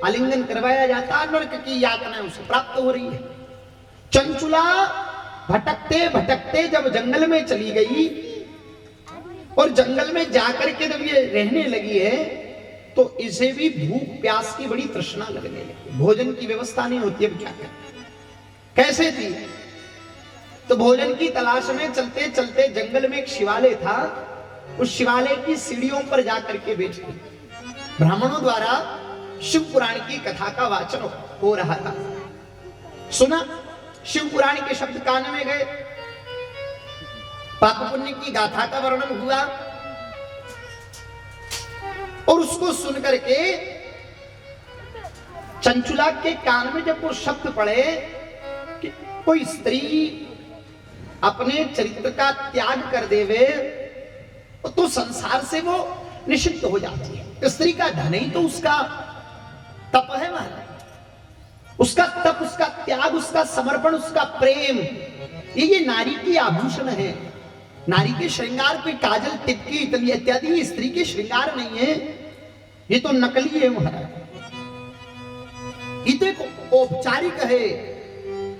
आलिंगन करवाया जाता, नरक की यातना उसे प्राप्त हो रही है। चंचुला भटकते भटकते जब जंगल में चली गई और जंगल में जाकर के जब ये रहने लगी है तो इसे भी भूख प्यास की बड़ी तृष्णा लगने लगी। भोजन की व्यवस्था नहीं होती, अब क्या करें, कैसे थी? तो भोजन की तलाश में चलते चलते जंगल में एक शिवालय था, उस शिवालय की सीढ़ियों पर जाकर के बैठी ब्राह्मणों द्वारा शिव पुराण की कथा का वाचन हो रहा था। सुना, शिव पुराण के शब्द कान में गए, पाप पुण्य की गाथा का वर्णन हुआ और उसको सुनकर के चंचुला के कान में जब वो शब्द पड़े कि कोई स्त्री अपने चरित्र का त्याग कर देवे तो संसार से वो निषिद्ध हो जाती है। स्त्री का धन ही तो उसका तप है महाराज, उसका तप, उसका त्याग, उसका समर्पण, उसका प्रेम, ये नारी की आभूषण है। नारी के श्रृंगार पे काजल, टिपकी इत्यादि स्त्री के श्रृंगार नहीं है, ये तो नकली है महाराज, ये तो एक औपचारिक है।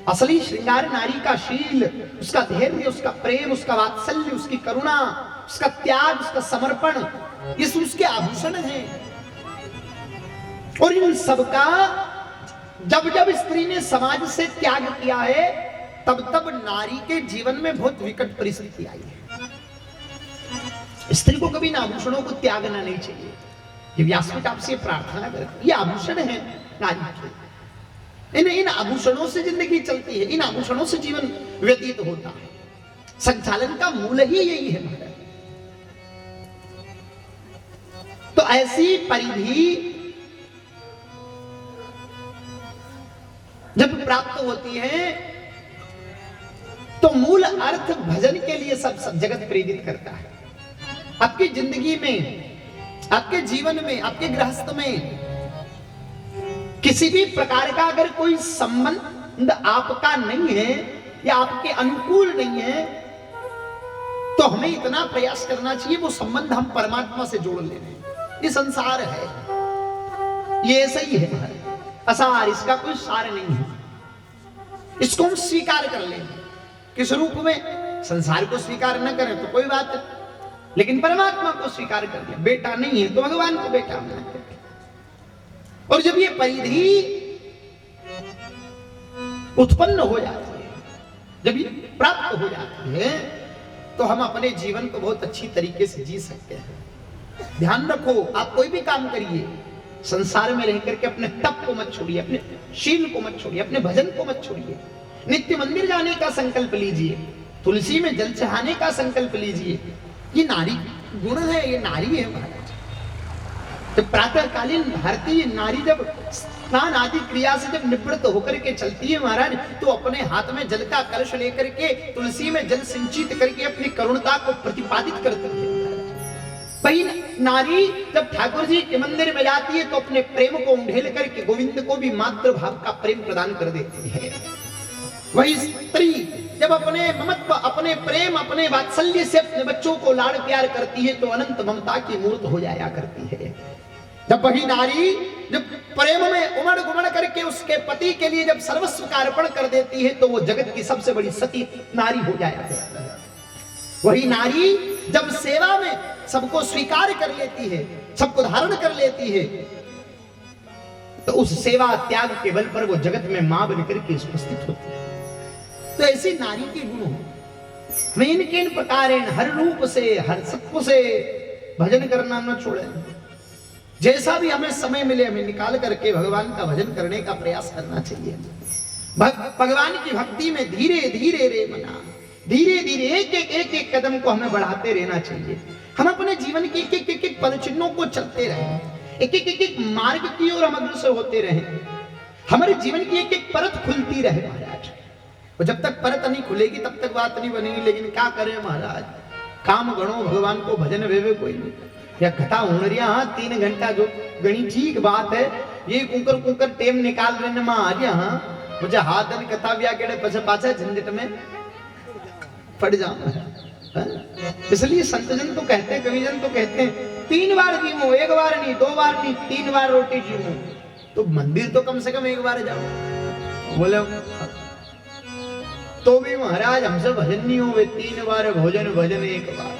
असली श्रृंगार नारी का शील, उसका धैर्य, उसका प्रेम, उसका वात्सल्य, उसकी करुणा, उसका त्याग, उसका समर्पण, ये उसके आभूषण हैं। और इन सबका जब जब स्त्री ने समाज से त्याग किया है तब तब नारी के जीवन में बहुत विकट परिस्थिति आई है। स्त्री को कभी इन आभूषणों को त्यागना नहीं चाहिए। ये व्यासपीठ आपसे प्रार्थना करती, ये आभूषण है नारी के, इन आभूषणों से जिंदगी चलती है, इन आभूषणों से जीवन व्यतीत होता है। संचालन का मूल ही यही है महाराज। तो ऐसी परिधि जब प्राप्त होती है तो मूल अर्थ भजन के लिए सब जगत प्रेरित करता है। आपकी जिंदगी में, आपके जीवन में, आपके गृहस्थ में किसी भी प्रकार का अगर कोई संबंध आपका नहीं है या आपके अनुकूल नहीं है तो हमें इतना प्रयास करना चाहिए वो संबंध हम परमात्मा से जोड़ ले रहे हैं। ये संसार है, ये ऐसा ही है महाराज, असार, इसका कोई सार नहीं है। इसको हम स्वीकार कर लेंगे किस रूप में? संसार को स्वीकार न करें तो कोई बात नहीं, लेकिन परमात्मा को स्वीकार कर ले। बेटा नहीं है तो भगवान को बेटा मानते। और जब ये परिधि उत्पन्न हो जाती है, जब ये प्राप्त हो जाती है तो हम अपने जीवन को बहुत अच्छी तरीके से जी सकते हैं। ध्यान रखो, आप कोई भी काम करिए, संसार में रहकर के अपने तप को मत छोड़िए, अपने शील को मत छोड़िए, अपने भजन को मत छोड़िए। नित्य मंदिर जाने का संकल्प लीजिए, तुलसी में जल चढ़ाने का संकल्प लीजिए। ये नारी गुण है, ये नारी है महाराज। जब प्रातःकालीन भारतीय नारी जब स्नान आदि क्रिया से जब निवृत्त होकर के चलती है महाराज तो अपने हाथ में जल का कलश लेकर के तुलसी में जल सिंचित करके अपनी करुणता को प्रतिपादित करती है। वही नारी जब ठाकुर जी के मंदिर में जाती है तो अपने प्रेम को उंडेल करके गोविंद को भी मातृभाव का प्रेम प्रदान कर देती है। वही स्त्री जब अपने ममत्व, अपने प्रेम, अपने वात्सल्य से अपने बच्चों को लाड़ प्यार करती है तो अनंत ममता की मूर्त हो जाया करती है। जब वही नारी जब प्रेम में उमड़ घुमड़ करके उसके पति के लिए जब सर्वस्व का अर्पण कर देती है तो वो जगत की सबसे बड़ी सती नारी हो जाया करती है। वही नारी जब सेवा में सबको स्वीकार कर लेती है, सबको धारण कर लेती है तो उस सेवा त्याग के बल पर वो जगत में मां बनकर के उपस्थित होती है। तो ऐसी नारी के गुण हो, मैं इनके इन प्रकार हर रूप से, हर सत्व से भजन करना न छोड़े। जैसा भी हमें समय मिले हमें निकाल करके भगवान का भजन करने का प्रयास करना चाहिए। भगवान की भक्ति में धीरे धीरे रे मना, धीरे धीरे एक एक कदम को हमें बढ़ाते रहना चाहिए। हम अपने जीवन के एक पद चिन्हों को चलते रहें, एक मार्ग की ओर हम अग्रसर होते रहें। हमारे जीवन की एक परत खुलती रहे महाराज। और जब तक परत नहीं खुलेगी तब तक बात नहीं बनेगी। लेकिन क्या करें महाराज, काम गणो भगवान को भजन वेवे कोई नहीं। या कथा उणरिया 3 घंटा जो गणी ठीक बात है, ये कुकर कुकर टेम निकाल रहे मां आ गया। हाँ मुझे हाथ दन कथा ब्या के पछे पाछे झंझट में पड़ जाऊं। इसलिए संतजन तो कहते हैं, कविजन तो कहते हैं 3 बार जीवो, 1 बार नहीं, 2 बार नहीं, 3 बार रोटी जीवो तो मंदिर तो कम से कम एक बार जाओ। बोले तो भी महाराज हमसे भजन नहीं हुए, 3 बार भोजन भजन 1 बार,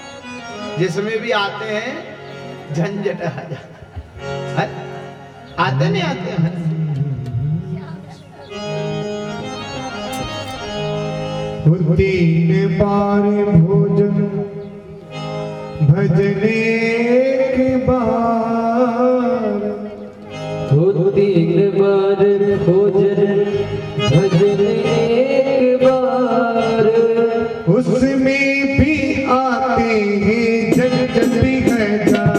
जिसमें भी आते हैं झंझट आ जाता है। आते नहीं आते हैं। तीन बार भोजन भजने के बाद, 3 बार भोजन भजने के बाद, उसमें भी आते हैं झंझट हजार।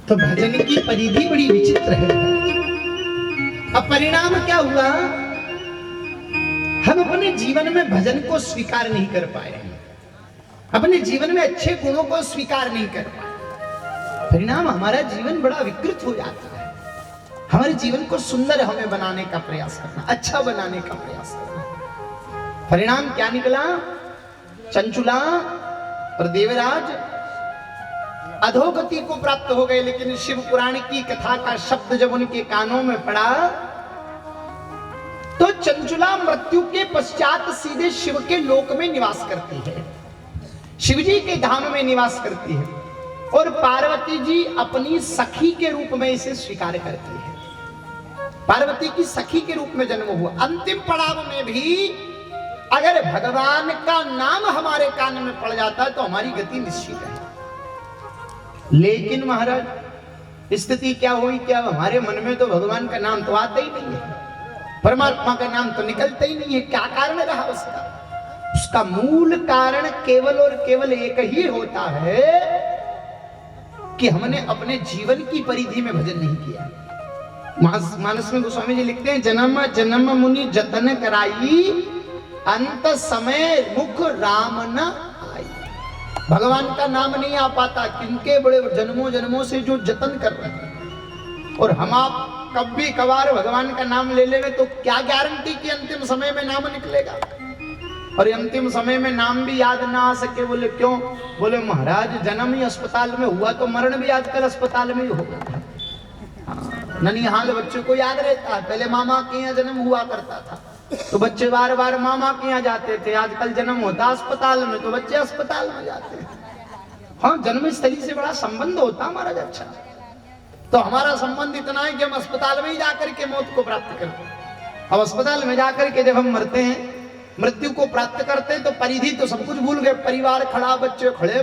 तो भजन की परिधि बड़ी विचित्र है। अब परिणाम क्या हुआ, हम अपने जीवन में भजन को स्वीकार नहीं कर पाए, अपने जीवन में अच्छे गुणों को स्वीकार नहीं कर पाए। परिणाम हमारा जीवन बड़ा विकृत हो जाता है। हमारे जीवन को सुंदर हमें बनाने का प्रयास करना, अच्छा बनाने का प्रयास करना। परिणाम क्या निकला, चंचुला और देवराज अधोगति को प्राप्त हो गए, लेकिन शिव पुराण की कथा का शब्द जब उनके कानों में पड़ा तो चंचुला मृत्यु के पश्चात सीधे शिव के लोक में निवास करती है, शिव जी के धाम में निवास करती है, और पार्वती जी अपनी सखी के रूप में इसे स्वीकार करती है। पार्वती की सखी के रूप में जन्म हुआ। अंतिम पड़ाव में भी अगर भगवान का नाम हमारे कान में पड़ जाता है तो हमारी गति निश्चित है। लेकिन महाराज स्थिति क्या हुई, क्या हमारे मन में तो भगवान का नाम तो आता ही नहीं है, परमात्मा का नाम तो निकलता ही नहीं है। क्या कारण रहा उसका? उसका मूल कारण केवल और केवल एक ही होता है कि हमने अपने जीवन की परिधि में भजन नहीं किया। मानस में गोस्वामी जी लिखते हैं, जन्म जन्म मुनि जतन कराई, अंत समय मुख राम न आई। भगवान का नाम नहीं आ पाता किनके बड़े जन्मों जन्मों से जो जतन कर रहे हैं, और हम आप कभी कभार भगवान का नाम ले लेंगे तो क्या गारंटी कि अंतिम समय में नाम निकलेगा। और अंतिम समय में नाम भी याद ना आ सके। बोले क्यों? बोले महाराज जन्म ही अस्पताल में हुआ तो मरण भी आजकल अस्पताल में ही होगा। ननिहाल बच्चों को याद रहता है, पहले मामा के यहाँ जन्म हुआ करता था तो बच्चे बार बार मामा के यहाँ जाते थे, आजकल जन्म होता अस्पताल में तो बच्चे अस्पताल में जाते हैं। हाँ, जन्म स्थली से बड़ा संबंध होता महाराज। अच्छा, तो हमारा संबंध इतना है कि हम अस्पताल में ही जाकर के मौत को प्राप्त करते हैं। अब अस्पताल में जाकर के जब हम मरते हैं, मृत्यु को प्राप्त करते हैं तो परिधि तो सब कुछ भूल गए, परिवार खड़ा, बच्चे खड़े,